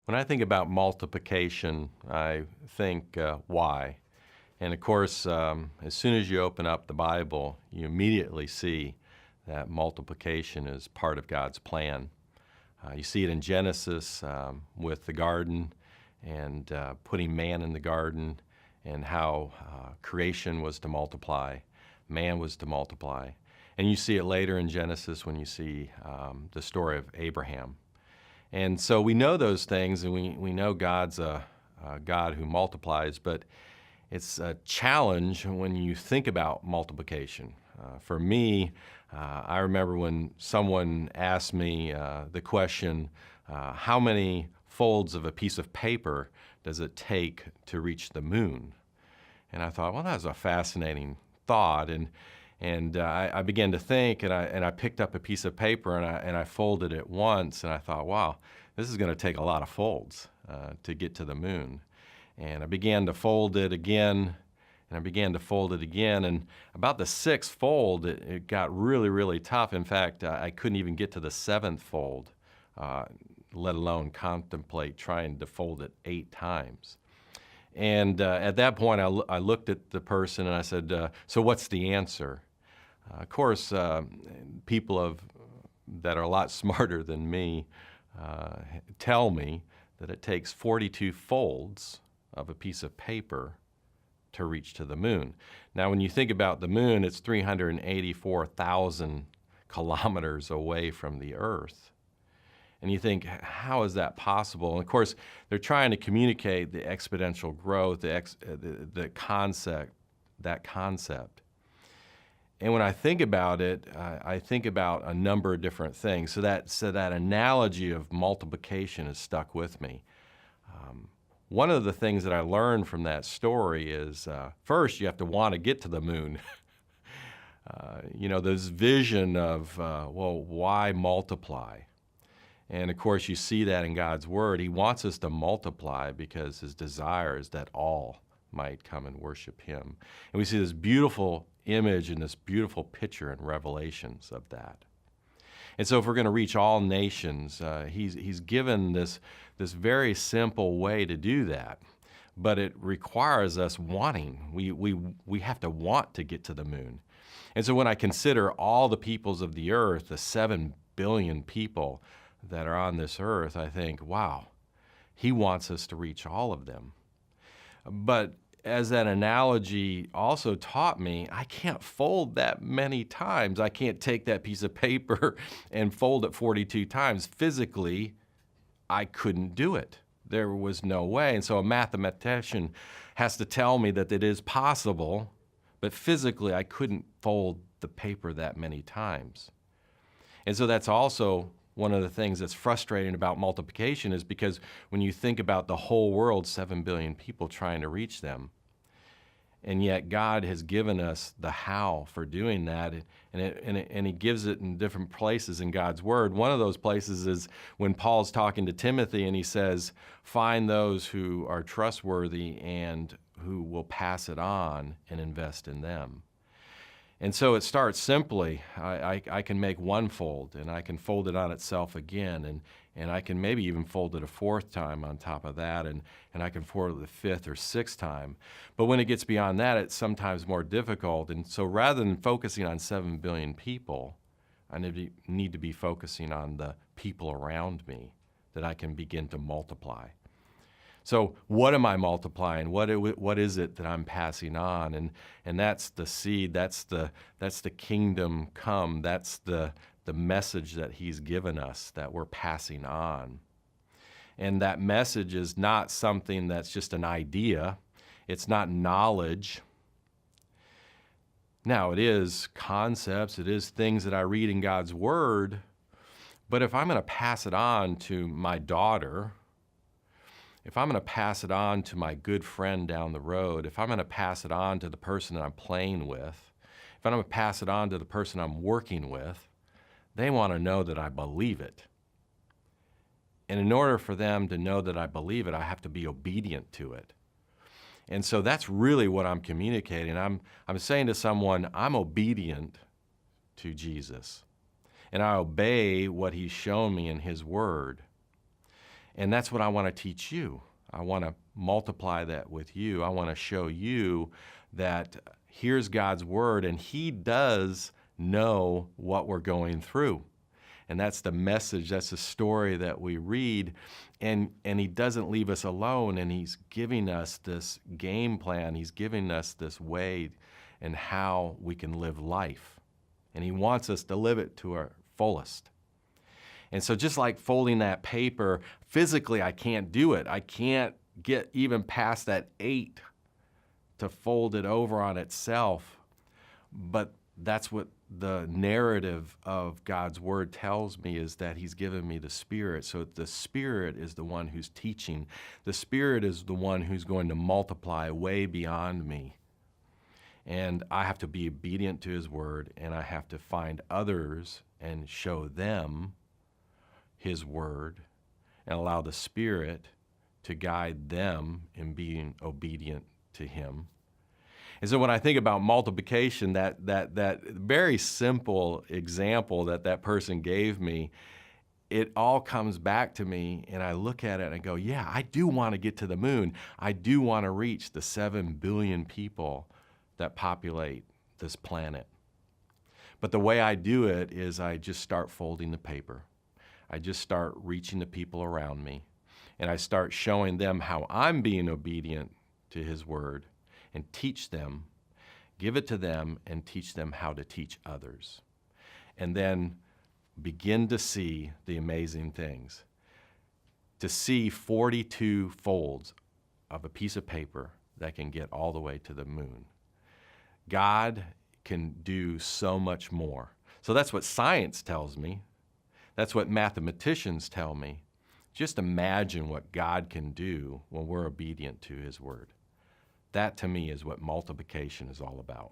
When I think about multiplication, I think why. And of course, as soon as you open up the Bible, you immediately see that multiplication is part of God's plan. You see it in Genesis with the garden and putting man in the garden and how creation was to multiply, man was to multiply. And you see it later in Genesis when you see the story of Abraham. And so we know those things, and we know God's a God who multiplies, but it's a challenge when you think about multiplication. For me, I remember when someone asked me the question, how many folds of a piece of paper does it take to reach the moon? And I thought, well, that's a fascinating thought. And I began to think, and I picked up a piece of paper and I folded it once, and I thought, wow, this is going to take a lot of folds to get to the moon. And I began to fold it again, and I began to fold it again, and about the sixth fold, it got really, really tough. In fact, I couldn't even get to the seventh fold, let alone contemplate trying to fold it 8 times. And at that point, I looked at the person and I said, so what's the answer? Of course, people that are a lot smarter than me tell me that it takes 42 folds of a piece of paper to reach to the moon. Now, when you think about the moon, it's 384,000 kilometers away from the Earth. And you think, how is that possible? And of course, they're trying to communicate the exponential growth, the concept, that concept. And when I think about it, I think about a number of different things. So that analogy of multiplication has stuck with me. One of the things that I learned from that story is, first, you have to want to get to the moon. This vision of, well, why multiply? And of course, you see that in God's Word. He wants us to multiply because His desire is that all might come and worship Him. And we see this beautiful image and this beautiful picture in Revelations of that. And so if we're going to reach all nations, he's given this very simple way to do that. But it requires us wanting. We have to want to get to the moon. And so when I consider all the peoples of the earth, the 7 billion people that are on this earth, I think, wow, He wants us to reach all of them. But as that analogy also taught me, I can't fold that many times. I can't take that piece of paper and fold it 42 times. Physically, I couldn't do it. There was no way. And so a mathematician has to tell me that it is possible, but physically I couldn't fold the paper that many times. And so that's also one of the things that's frustrating about multiplication, is because when you think about the whole world, 7 billion people trying to reach them, and yet God has given us the how for doing that, and He gives it in different places in God's Word. One of those places is when Paul's talking to Timothy and he says, find those who are trustworthy and who will pass it on and invest in them. And so it starts simply. I can make one fold, and I can fold it on itself again, and I can maybe even fold it a 4th time on top of that, and I can fold it the 5th or 6th time. But when it gets beyond that, it's sometimes more difficult. And so rather than focusing on 7 billion people, I need to be focusing on the people around me that I can begin to multiply. So what am I multiplying? What is it that I'm passing on? And that's the seed. That's the kingdom come. That's the message that He's given us that we're passing on. And that message is not something that's just an idea. It's not knowledge. Now, it is concepts. It is things that I read in God's Word. But if I'm going to pass it on to my daughter, if I'm going to pass it on to my good friend down the road, if I'm going to pass it on to the person that I'm playing with, if I'm going to pass it on to the person I'm working with, they want to know that I believe it. And in order for them to know that I believe it, I have to be obedient to it. And so that's really what I'm communicating. I'm saying to someone, I'm obedient to Jesus, and I obey what He's shown me in His Word. And that's what I want to teach you. I want to multiply that with you. I want to show you that here's God's word, and he does know what we're going through. And that's the message, that's the story that we read. And he doesn't leave us alone, and he's giving us this game plan. He's giving us this way and how we can live life. And he wants us to live it to our fullest. And so just like folding that paper, physically I can't do it. I can't get even past that 8 to fold it over on itself. But that's what the narrative of God's word tells me, is that he's given me the Spirit. So the Spirit is the one who's teaching. The Spirit is the one who's going to multiply way beyond me. And I have to be obedient to his word, and I have to find others and show them his word and allow the Spirit to guide them in being obedient to him. And so when I think about multiplication, that very simple example that person gave me, it all comes back to me, and I look at it and I go, yeah, I do want to get to the moon. I do want to reach the 7 billion people that populate this planet. But the way I do it is I just start folding the paper. I just start reaching the people around me, and I start showing them how I'm being obedient to his word, and teach them, give it to them, and teach them how to teach others. And then begin to see the amazing things. To see 42 folds of a piece of paper that can get all the way to the moon. God can do so much more. So that's what science tells me. That's what mathematicians tell me. Just imagine what God can do when we're obedient to his word. That, to me, is what multiplication is all about.